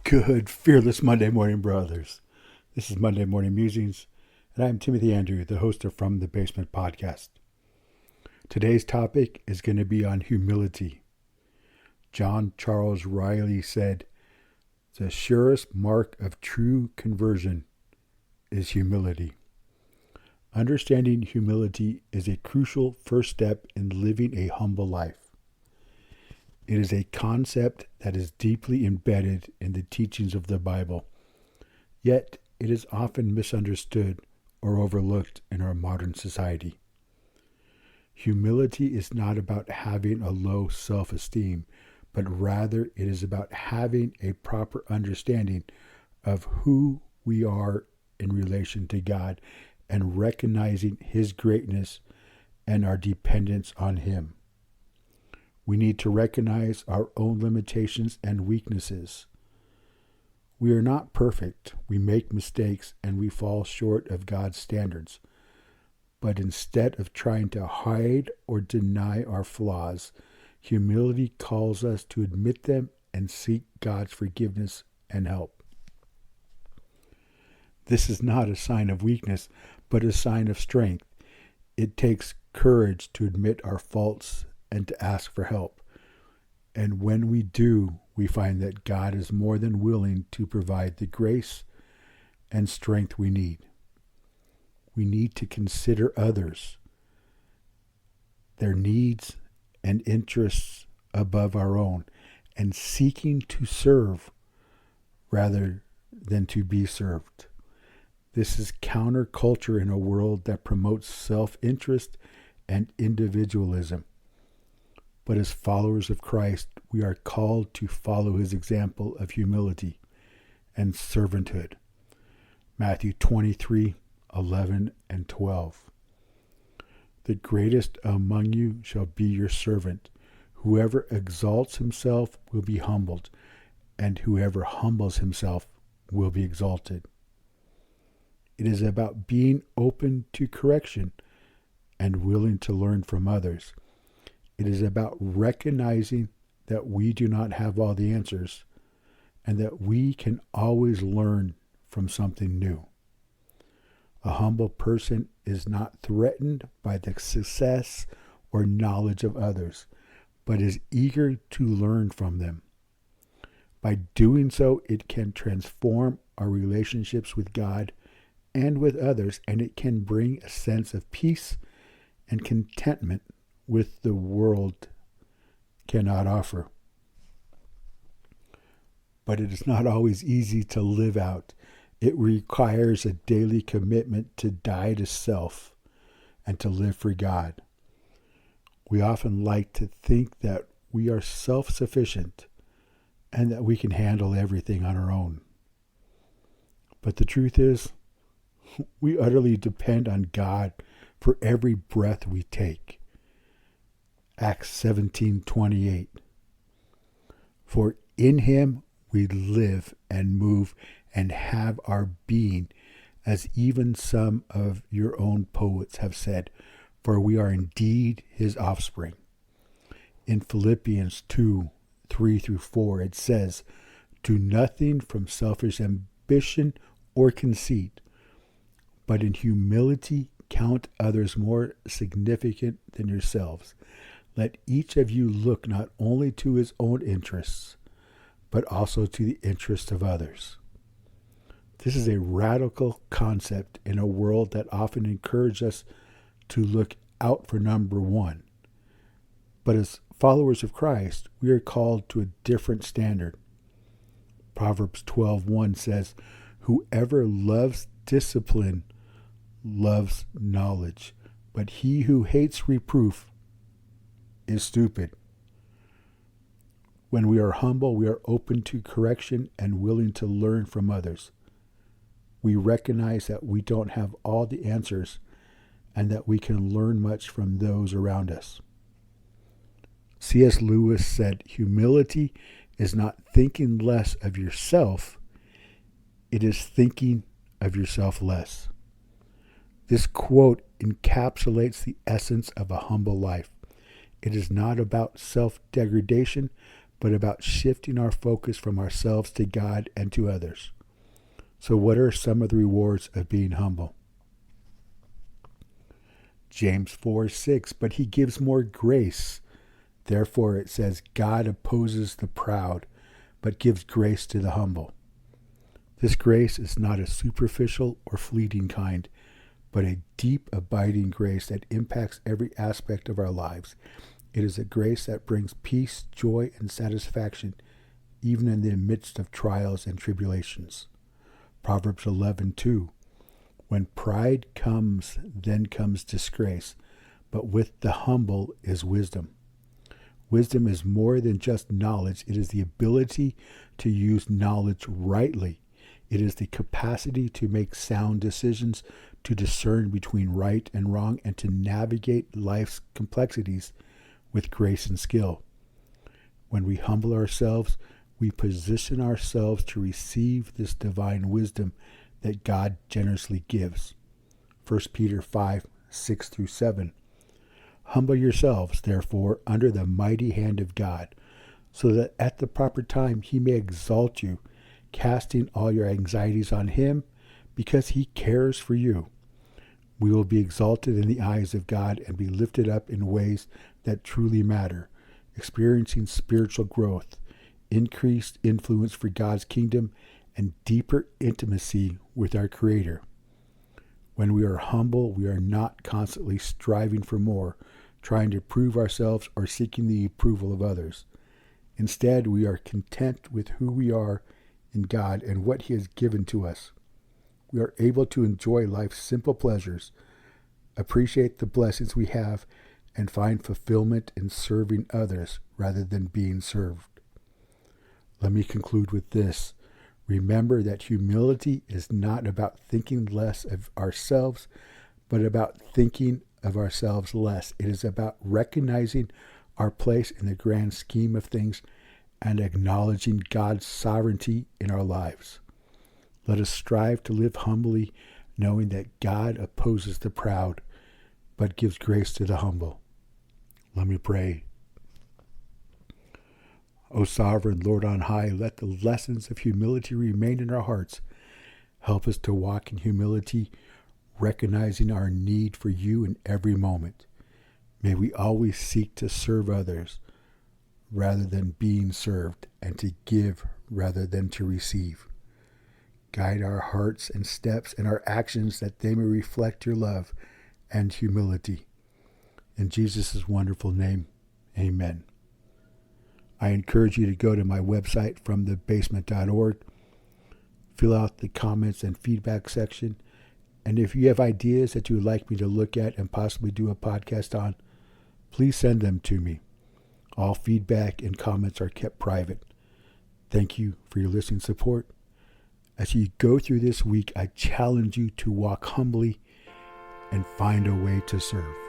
Good, fearless Monday morning, brothers. This is Monday Morning Musings, and I'm Timothy Andrew, the host of From the Basement podcast. Today's topic is going to be on humility. John Charles Riley said, "The surest mark of true conversion is humility." Understanding humility is a crucial first step in living a humble life. It is a concept that is deeply embedded in the teachings of the Bible, yet it is often misunderstood or overlooked in our modern society. Humility is not about having a low self-esteem, but rather it is about having a proper understanding of who we are in relation to God and recognizing His greatness and our dependence on Him. We need to recognize our own limitations and weaknesses. We are not perfect. We make mistakes and we fall short of God's standards. But instead of trying to hide or deny our flaws, humility calls us to admit them and seek God's forgiveness and help. This is not a sign of weakness, but a sign of strength. It takes courage to admit our faults and to ask for help. And when we do, we find that God is more than willing to provide the grace and strength we need. We need to consider others, their needs and interests above our own, and seeking to serve rather than to be served. This is counterculture in a world that promotes self-interest and individualism. But as followers of Christ, we are called to follow His example of humility and servanthood. Matthew 23:11 and 12. The greatest among you shall be your servant. Whoever exalts himself will be humbled, and whoever humbles himself will be exalted. It is about being open to correction and willing to learn from others. It is about recognizing that we do not have all the answers and that we can always learn from something new. A humble person is not threatened by the success or knowledge of others, but is eager to learn from them. By doing so, it can transform our relationships with God and with others, and it can bring a sense of peace and contentment with the world cannot offer. But it is not always easy to live out. It requires a daily commitment to die to self and to live for God. We often like to think that we are self-sufficient and that we can handle everything on our own. But the truth is, we utterly depend on God for every breath we take. Acts 17:28. For in Him we live and move and have our being, as even some of your own poets have said, for we are indeed His offspring. In Philippians 2:3-4 it says, do nothing from selfish ambition or conceit, but in humility count others more significant than yourselves. Let each of you look not only to his own interests, but also to the interests of others. This is a radical concept in a world that often encourages us to look out for number one. But as followers of Christ, we are called to a different standard. Proverbs 12:1 says, whoever loves discipline loves knowledge, but he who hates reproof is stupid. When we are humble, we are open to correction and willing to learn from others. We recognize that we don't have all the answers and that we can learn much from those around us. C.S. Lewis said, humility is not thinking less of yourself, it is thinking of yourself less. This quote encapsulates the essence of a humble life. It is not about self-degradation, but about shifting our focus from ourselves to God and to others. So what are some of the rewards of being humble? James 4:6, but he gives more grace. Therefore it says, God opposes the proud, but gives grace to the humble. This grace is not a superficial or fleeting kind, but a deep, abiding grace that impacts every aspect of our lives. It is a grace that brings peace, joy, and satisfaction, even in the midst of trials and tribulations. Proverbs 11:2, when pride comes, then comes disgrace, but with the humble is wisdom. Wisdom is more than just knowledge. It is the ability to use knowledge rightly. It is the capacity to make sound decisions, to discern between right and wrong, and to navigate life's complexities with grace and skill. When we humble ourselves, we position ourselves to receive this divine wisdom that God generously gives. 1 Peter 5:6-7. Humble yourselves, therefore, under the mighty hand of God, so that at the proper time he may exalt you, casting all your anxieties on him, because he cares for you. We will be exalted in the eyes of God and be lifted up in ways that truly matter, experiencing spiritual growth, increased influence for God's kingdom, and deeper intimacy with our Creator. When we are humble, we are not constantly striving for more, trying to prove ourselves or seeking the approval of others. Instead, we are content with who we are in God and what He has given to us. We are able to enjoy life's simple pleasures, appreciate the blessings we have, and find fulfillment in serving others rather than being served. Let me conclude with this. Remember that humility is not about thinking less of ourselves, but about thinking of ourselves less. It is about recognizing our place in the grand scheme of things and acknowledging God's sovereignty in our lives. Let us strive to live humbly, knowing that God opposes the proud, but gives grace to the humble. Let me pray. O sovereign Lord on high, let the lessons of humility remain in our hearts. Help us to walk in humility, recognizing our need for you in every moment. May we always seek to serve others rather than being served, and to give rather than to receive. Guide our hearts and steps and our actions that they may reflect your love and humility. In Jesus' wonderful name, amen. I encourage you to go to my website, fromthebasement.org, fill out the comments and feedback section, and if you have ideas that you would like me to look at and possibly do a podcast on, please send them to me. All feedback and comments are kept private. Thank you for your listening support. As you go through this week, I challenge you to walk humbly and find a way to serve.